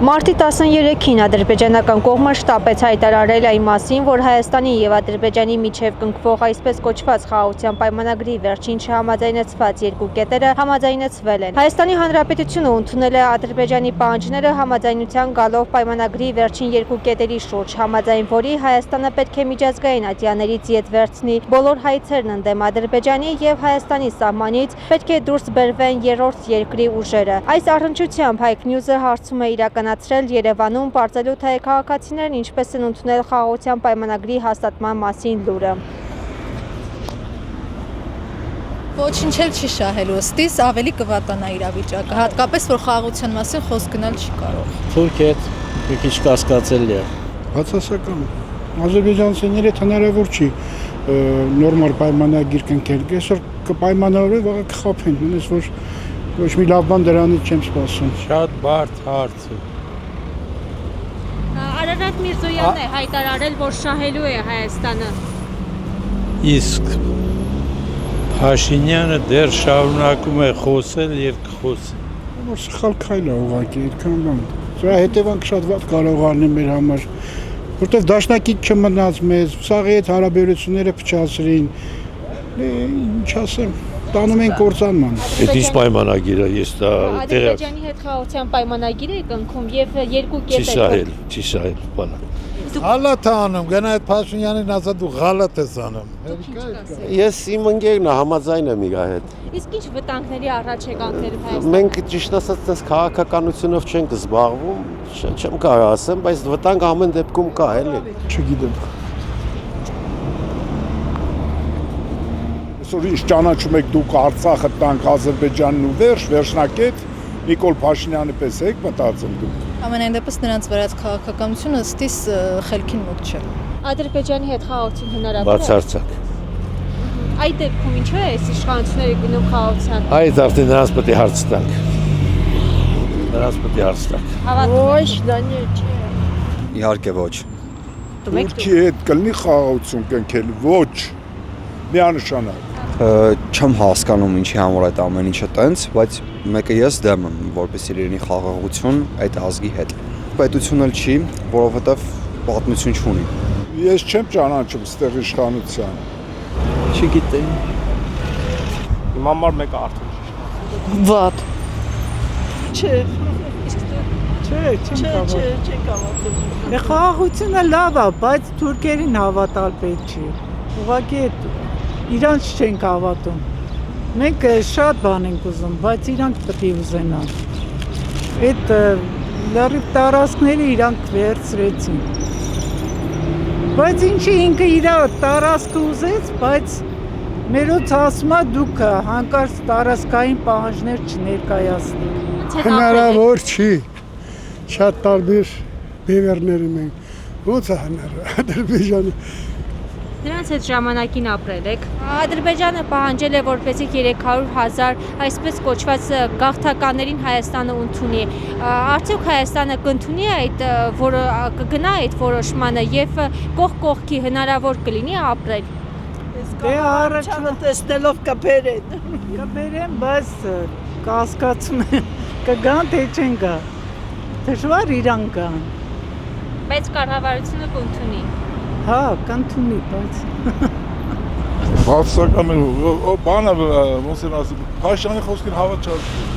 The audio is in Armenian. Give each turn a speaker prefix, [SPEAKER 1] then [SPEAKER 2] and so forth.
[SPEAKER 1] Մարտի 13-ին ադրբեջանական կողմը շտապեց հայտարարել այն մասին, որ Հայաստանի և Ադրբեջանի միջև կնքվող այսպես կոչված խաղաղության պայմանագրի վերջին չհամաձայնեցված երկու կետերը համաձայնեցվել են։ Հայաստանի Հանրապետությունը ընդունել է Ադրբեջանի պահանջները համաձայնության գալով պայմանագրի վերջին երկու կետերի շուրջ, համաձայն որի Հայաստանը պետք է միջազգային ատյաններից ետ վերցնի բոլոր հայցերն ընդդեմ Ադրբեջանի և Հայաստանի սահմանից պետք է դուրս բերվեն երրորդ երկրի ուժերը։ Այս առնչությամբ Հայք Նյուզը հարցում է իրականացրել Երևանում, պարզելու թե քաղաքացիներն ինչպես են ընդունել խաղաղության պայմանագրի հաստատման մասին լուրը։
[SPEAKER 2] Ոչինչ էլ չի շահելու, ըստիս ավելի կվատանա իրավիճակը, հատկապես որ խաղաղության մասին խոսք գնալ չի կարող։
[SPEAKER 3] Թուրք հետ մի քիչ կասկածելի է։
[SPEAKER 4] Բացասական։ Ադրբեջանցիները հնարավոր չի նորմալ պայմանագիր կնքել, այսօր կպայմանավորվեն, վաղը կխաբեն, ունես որ ոչ մի լավ բան դրանից չեմ սպասում։
[SPEAKER 3] Շատ բարդ հարց է։
[SPEAKER 1] Արարատ Միրզոյանն է հայտարարել, որ շահելու է Հայաստանը։
[SPEAKER 3] Իսկ Փաշինյանը դեռ շարունակում է խոսել եւ կխոսի։
[SPEAKER 4] Որ սխալ քայլ է ուղղակի, այդքան բան։ Սրա հետևանք շատ վատ կարող առնի մեր համար, որտեղ դաշնակից չմնաց մեզ, սաղի հետ հարաբերությունները փչացրին։ Ինչ ասեմ, տանում են կործանման։
[SPEAKER 3] Այդ ինչ պայմանագիր է, ես դա
[SPEAKER 1] Ադրբեջանի հետ խաղաղության պայմանագիր է կնքում եւ երկու կետեր։
[SPEAKER 3] Չի շահել, բանը։
[SPEAKER 5] Ղալատ անում, գնա այդ Փաշինյանին ասա դու ղալատ ես անում։
[SPEAKER 6] Ես իմ ընկերն համաձայն եմ իր հետ։
[SPEAKER 1] Իսկ ինչ վտանգների առաջ եք անկել Հայաստանը։
[SPEAKER 6] Մենք ճիշտ ասած այս քաղաքականությունով չենք զբաղվում, չեմ կարող ասեմ, բայց վտանգ ամեն դեպքում կա, էլի։
[SPEAKER 4] Չգիտեմ։ Այսօր ինչ ճանաչում եք դուք Արցախը տանք Ադրբեջանն ու վերջնակետ Նիկոլ Փաշինյանի պես եք մտածում դուք։
[SPEAKER 2] Ամենայն դեպս նրանց վերած քաղաքականությունը ըստիս խելքին մոտ չէ։
[SPEAKER 1] Ադրբեջանի հետ խաղաղություն հնարավոր է։
[SPEAKER 3] Բացարձակ։
[SPEAKER 1] Այդ դեպքում ինչու է այս իշխանությունները գնում խաղաղության։
[SPEAKER 3] Այդ արդեն նրանց պետք է հարց տանք։ Նրանց պետք է հարց տանք։
[SPEAKER 1] Ոչ, դա չէ։
[SPEAKER 7] Իհարկե ոչ։
[SPEAKER 4] Թուրքի հետ կլինի խաղաղություն կնքել, ոչ։ Միանշանակ։
[SPEAKER 7] Չեմ հասկանում ինչի համար այդ ամեն ինչը տենց, բայց մեկը ես դեմ եմ, որպեսզի լինի խաղաղություն այդ ազգի հետ։ Պետություն էլ չի, որովհետև պատմություն չունի։
[SPEAKER 4] Ես չեմ ճանաչում ստեղ իշխանության։
[SPEAKER 7] Չգիտեմ։
[SPEAKER 8] Իմ համար մեկը արդեն
[SPEAKER 2] Վատ։
[SPEAKER 9] Չէ, չեմ հավատում։ Խաղաղությունը լավ է, բայց թուրքերին հավատալ պետք չի։ Ուղղակի իրանց չենք հավատում։ Մենք շատ բան ենք ուզում, բայց իրանք պետք է ուզենան։ Այդ լրիվ տարածքները իրանք վերցրեցին։ Բայց ինչի ինքը իր տարածքը ուզեց, բայց մերոց ասում է դուք հանկարծ տարածքային պահանջներ չներկայացնեք։
[SPEAKER 4] Հնարավոր չի։ Շատ տարբեր բևերներ ունենք։ Ո՞նց է հնարավոր Ադրբեջանը։
[SPEAKER 1] Նրանց հետ ժամանակին ապրել եք։ Ադրբեջանը պահանջել է, որպեսզի 300,000 այսպես կոչված գաղթականներին Հայաստանը ընդունի։ Արդյոք Հայաստանը կընդունի այդ, որը կգնա այդ որոշմանը եւ կողք կողքի հնարավոր կլինի ապրել։
[SPEAKER 9] Դե առաջինը տեսնելով կբերեն։ Կբերեն, բայց կասկածում են կգան թե չեն գա։ Դժվար իրան գան։
[SPEAKER 1] Բայց կառավարությունը կընդունի։
[SPEAKER 9] Հա, կընդունի, բայց
[SPEAKER 5] Բացասական բանը ոնց են ասում, Փաշինյանի խոսքին հավատ չասում։